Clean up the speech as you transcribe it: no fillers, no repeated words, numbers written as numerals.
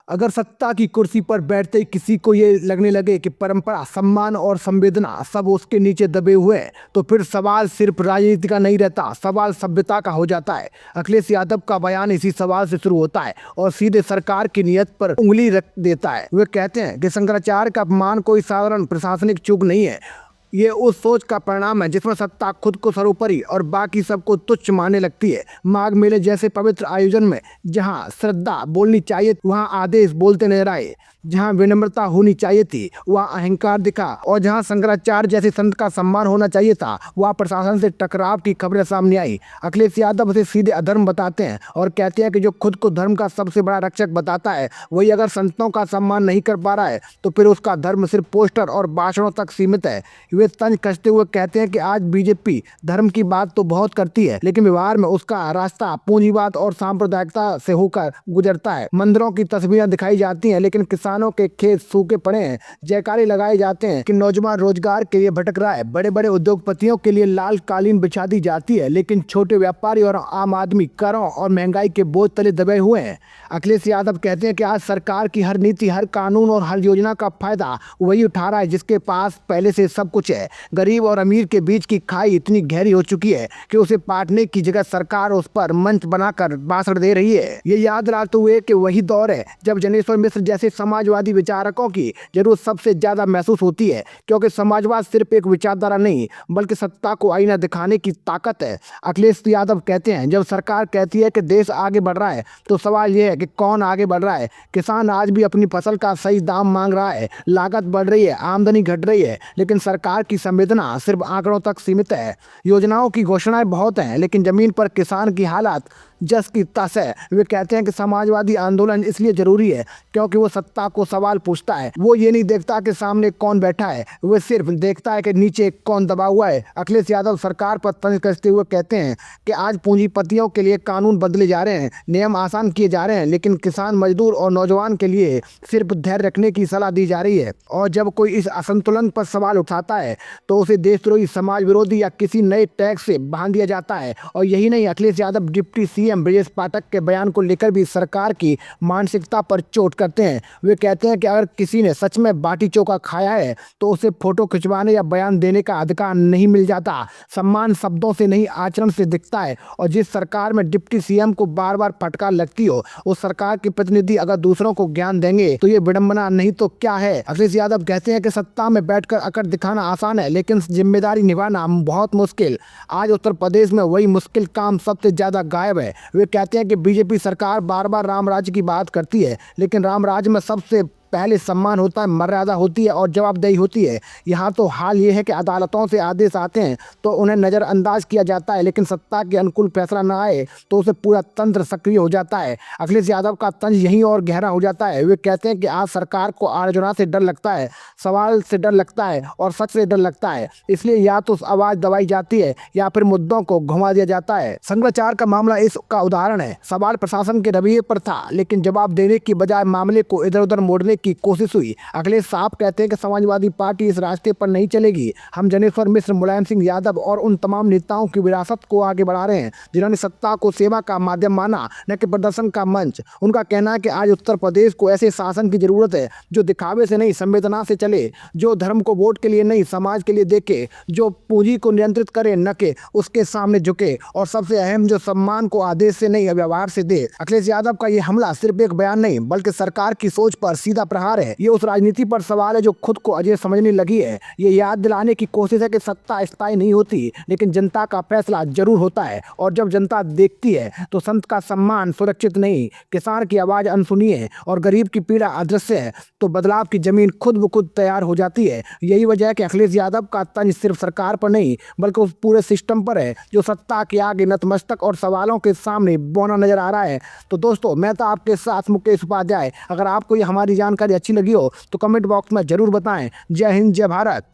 अगर सत्ता की कुर्सी पर बैठते ही किसी को ये लगने लगे कि परंपरा, सम्मान और संवेदना सब उसके नीचे दबे हुए हैं, तो फिर सवाल सिर्फ राजनीति का नहीं रहता, सवाल सभ्यता का हो जाता है। अखिलेश यादव का बयान इसी सवाल से शुरू होता है और सीधे सरकार की नीयत पर उंगली रख देता है। वे कहते हैं कि शंकराचार्य का अपमान कोई साधारण प्रशासनिक चूक नहीं है, ये उस सोच का परिणाम है जिसमें सत्ता खुद को सर्वोपरि और बाकी सबको तुच्छ मानने लगती है। माघ मेले जैसे पवित्र आयोजन में जहां श्रद्धा बोलनी चाहिए वहां आदेश बोलते नजर आए, जहां विनम्रता होनी चाहिए थी वहां अहंकार दिखा, और जहां शंकराचार्य जैसे संत का सम्मान होना चाहिए था वहां प्रशासन से टकराव की खबरें सामने आई। अखिलेश यादव उसे सीधे अधर्म बताते हैं और कहते हैं कि जो खुद को धर्म का सबसे बड़ा रक्षक बताता है वही अगर संतों का सम्मान नहीं कर पा रहा है तो फिर उसका धर्म सिर्फ पोस्टर और भाषणों तक सीमित है। वे तंज कसते हुए कहते हैं कि आज बीजेपी धर्म की बात तो बहुत करती है लेकिन व्यवहार में उसका रास्ता पूंजीवाद और सांप्रदायिकता से होकर गुजरता है। मंदिरों की तस्वीरें दिखाई जाती हैं लेकिन किसानों के खेत सूखे पड़े हैं, जयकारे लगाए जाते हैं कि नौजवान रोजगार के लिए भटक रहा है, बड़े बड़े उद्योगपतियों के लिए लाल कालीन बिछा दी जाती है लेकिन छोटे व्यापारी और आम आदमी करों और महंगाई के बोझ तले दबे हुए हैं। अखिलेश यादव कहते हैं कि आज सरकार की हर नीति, हर कानून और हर योजना का फायदा वही उठा रहा है जिसके पास पहले से सब कुछ है। गरीब और अमीर के बीच की खाई इतनी गहरी हो चुकी है कि उसे पाटने की जगह सरकार उस पर मंच बनाकर भाषण दे रही है। ये याद दिलाते हुए कि वही दौर है जब जनेश्वर मिश्र जैसे समाजवादी विचारकों की जरूरत सबसे ज्यादा महसूस होती है, क्योंकि समाजवाद सिर्फ एक विचारधारा नहीं बल्कि सत्ता को आईना दिखाने की ताकत है। अखिलेश यादव कहते हैं जब सरकार कहती है कि देश आगे बढ़ रहा है तो सवाल यह है कि कौन आगे बढ़ रहा है। किसान आज भी अपनी फसल का सही दाम मांग रहा है, लागत बढ़ रही है, आमदनी घट रही है, लेकिन सरकार की संवेदना सिर्फ आंकड़ों तक सीमित है। योजनाओं की घोषणाएं बहुत हैं लेकिन जमीन पर किसान की हालत जस की तस है। वे कहते हैं कि समाजवादी आंदोलन इसलिए जरूरी है क्योंकि वो सत्ता को सवाल पूछता है, वो ये नहीं देखता कि सामने कौन बैठा है, वो सिर्फ देखता है कि नीचे कौन दबा हुआ है। अखिलेश यादव सरकार पर तंज कसते हुए कहते हैं कि आज पूंजीपतियों के लिए कानून बदले जा रहे हैं, नियम आसान किए जा रहे हैं, लेकिन किसान, मजदूर और नौजवान के लिए सिर्फ धैर्य रखने की सलाह दी जा रही है। और जब कोई इस असंतुलन पर सवाल उठाता है तो उसे देशद्रोही, समाज विरोधी या किसी नए टैक्स से बांध दिया जाता है। और यही नहीं, अखिलेश यादव डिप्टी सीएम ब्रजेश पाठक के बयान को लेकर भी सरकार की मानसिकता पर चोट करते हैं। वे कहते हैं कि अगर किसी ने सच में बाटी चोखा खाया है तो उसे फोटो खिंचवाने या बयान देने का अधिकार नहीं मिल जाता। सम्मान शब्दों से नहीं आचरण से दिखता है, और जिस सरकार में डिप्टी सीएम को बार बार फटकार लगती हो उस सरकार के प्रतिनिधि अगर दूसरों को ज्ञान देंगे तो ये विडंबना नहीं तो क्या है। अखिलेश यादव कहते हैं कि सत्ता में बैठकर अकड़ दिखाना आसान है लेकिन जिम्मेदारी निभाना बहुत मुश्किल। आज उत्तर प्रदेश में वही मुश्किल काम सबसे ज्यादा गायब है। वे कहते हैं कि बीजेपी सरकार बार बार राम राज्य की बात करती है लेकिन राम राज्य में सबसे पहले सम्मान होता है, मर्यादा होती है और जवाबदेही होती है। यहाँ तो हाल ये है कि अदालतों से आदेश आते हैं तो उन्हें नज़रअंदाज किया जाता है, लेकिन सत्ता के अनुकूल फैसला ना आए तो उसे पूरा तंत्र सक्रिय हो जाता है। अखिलेश यादव का तंज यहीं और गहरा हो जाता है। वे कहते हैं कि आज सरकार को आलोचना से डर लगता है, सवाल से डर लगता है और सच से डर लगता है, इसलिए या तो आवाज़ दबाई जाती है या फिर मुद्दों को घुमा दिया जाता है। शंकराचार्य का मामला इसका उदाहरण है। सवाल प्रशासन के रवैये पर था लेकिन जवाब देने की बजाय मामले को इधर उधर मोड़ने की कोशिश हुई। अखिलेश साहब कहते हैं कि समाजवादी पार्टी इस रास्ते पर नहीं चलेगी। हम जनेश्वर मिश्र, मुलायम सिंह यादव और उन तमाम नेताओं की विरासत को आगे बढ़ा रहे हैं जिन्होंने सत्ता को सेवा का माध्यम माना, न कि प्रदर्शन का मंच। उनका कहना है कि आज उत्तर प्रदेश को ऐसे शासन की जरूरत है जो दिखावे से नहीं संवेदना से चले, जो धर्म को वोट के लिए नहीं समाज के लिए देखे, जो पूंजी को नियंत्रित करे न कि उसके सामने झुके, और सबसे अहम जो सम्मान को आदेश से नहीं व्यवहार से दे। अखिलेश यादव का ये हमला सिर्फ एक बयान नहीं बल्कि सरकार की सोच पर सीधा प्रहार है। ये उस राजनीति पर सवाल है जो खुद को अजय समझने लगी है। ये याद दिलाने की कोशिश है कि सत्ता स्थायी नहीं होती लेकिन जनता का फैसला जरूर होता है, और जब जनता देखती है तो संत का सम्मान सुरक्षित नहीं, किसान की आवाज अनसुनी है और गरीब की पीड़ा अदृश्य है तो बदलाव की जमीन खुद ब खुद तैयार हो जाती है। यही वजह है कि अखिलेश यादव का तंज सिर्फ सरकार पर नहीं बल्कि उस पूरे सिस्टम पर है जो सत्ता के आगे नतमस्तक और सवालों के सामने बौना नजर आ रहा है। तो दोस्तों, मैं था आपके साथ मुकेश उपाध्याय। अगर आपको ये हमारी जानकारी अच्छी लगी हो तो कमेंट बॉक्स में जरूर बताएं। जय हिंद, जय भारत।